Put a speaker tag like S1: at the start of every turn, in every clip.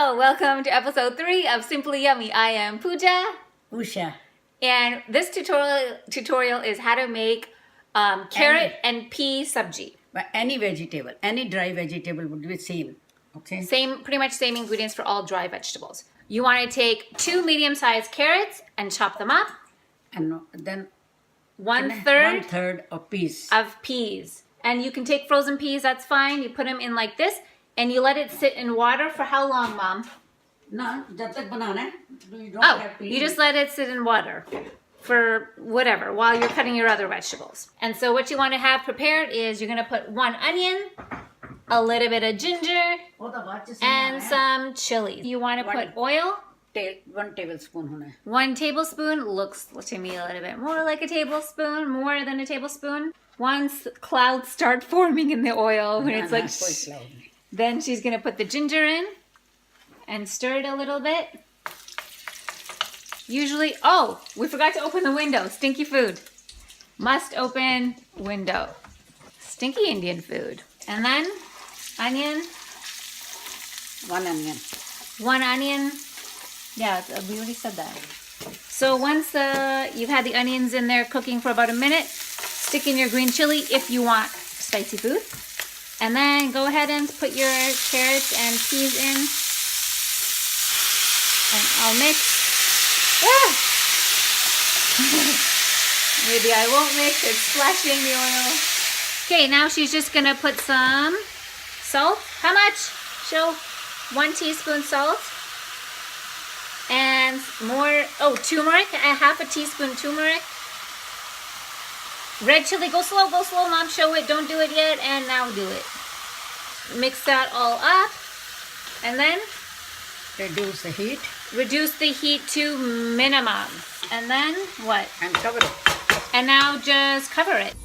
S1: Hello, welcome to episode 3 of Simply Yummy. I am Pooja.
S2: Usha.
S1: And this tutorial is how to make carrot and pea sabji.
S2: But any vegetable, any dry vegetable would be same. Okay.
S1: Pretty much same ingredients for all dry vegetables. You want to take 2 medium-sized carrots and chop them up.
S2: And then
S1: One third
S2: of peas.
S1: And you can take frozen peas, that's fine. You put them in like this and you let it sit in water for how long, Mom?
S2: No, jab tak banana hai. You don't have peas.
S1: You just let it sit in water for whatever while you're cutting your other vegetables. And so what you want to have prepared is you're going to put 1 onion, a little bit of ginger, and some chili. You want to put oil.
S2: 1 tablespoon hona.
S1: 1 tablespoon looks to me a little bit more like a tablespoon, more than a tablespoon. Once clouds start forming in the oil, when it's like, then she's going to put the ginger in and stir it a little bit. Usually, oh, we forgot to open the window. Stinky food. Must open window. Stinky Indian food. And then onion.
S2: 1 onion.
S1: 1 onion. Yeah, we already said that. So once you've had the onions in there cooking for about a minute, stick in your green chili if you want spicy food. And then go ahead and put your carrots and peas in. And I'll mix. Ah! Maybe I won't mix, it's splashing the oil. Okay, now she's just gonna put some salt. How much? Show 1 teaspoon salt. And more, turmeric, half a teaspoon turmeric. Red chili, go slow, Mom, show it, don't do it yet, and now do it. Mix that all up, and then
S2: Reduce the heat.
S1: Reduce the heat to minimum. And then what?
S2: And cover it.
S1: And now just cover it.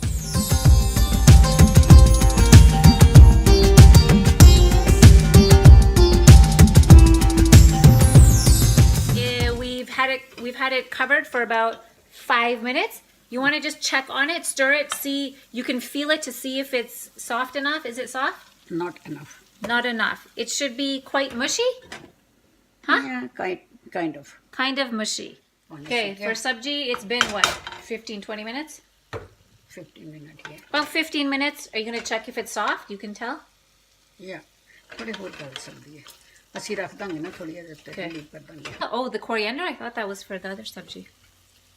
S1: We've had it covered for about 5 minutes. You want to just check on it, stir it, see, you can feel it to see if it's soft enough. Is it soft?
S2: Not enough.
S1: Not enough. It should be quite mushy. Huh?
S2: Yeah, kind of.
S1: Kind of mushy. Okay, for sabji, it's been what? 15, 20 minutes?
S2: 15 minutes, yeah.
S1: About 15 minutes. Are you going to check if it's soft? You can tell?
S2: Yeah. थोड़ी बहुत डाल सकती है. ਅਸੀਂ ਰੱਖ ਦਾਂਗੇ ਨਾ ਥੋੜੀ ਜਿਹੀ ਜਦ ਤੱਕ ਲੀਕ ਕਰ ਦਾਂਗੇ.
S1: Oh, the coriander? I thought that was for the other sabji.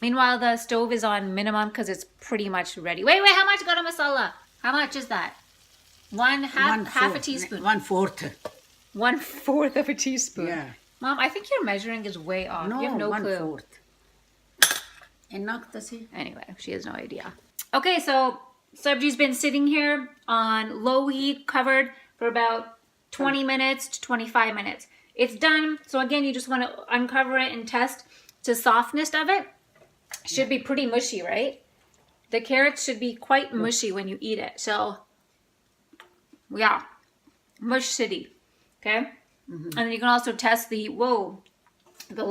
S1: Meanwhile, the stove is on minimum because it's pretty much ready. Wait, how much garam masala? How much is that? Half a teaspoon.
S2: 1/4.
S1: 1/4 of a teaspoon.
S2: Yeah.
S1: Mom, I think your measuring is way off.
S2: No,
S1: you have no
S2: 1/4.
S1: clue. Anyway, she has no idea. Okay, so sabji's been sitting here on low heat, covered for about 20 minutes to 25 minutes. It's done. So again, you just want to uncover it and test the softness of it. Should be pretty mushy, right? The carrots should be quite mushy when you eat it. So, yeah, mush city. Okay? And then you can also test the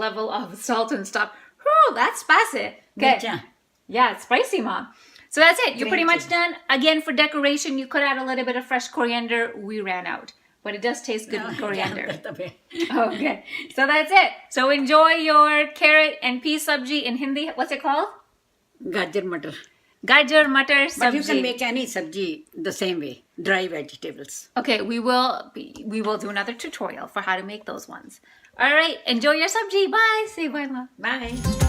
S1: level of salt and stuff. Whew, that's spicy. Okay. Yeah, it's spicy, Mom. So that's it. You're pretty much done. Again, for decoration, you could add a little bit of fresh coriander. We ran out. But it does taste good with coriander. Okay, so that's it. So enjoy your carrot and pea sabji in Hindi. What's it called?
S2: Gajar Mattar.
S1: Gajar Mattar sabji.
S2: But you can make any sabji the same way. Dry vegetables.
S1: Okay, we will do another tutorial for how to make those ones. All right, enjoy your sabji. Bye. Say bye, Mom.
S2: Bye.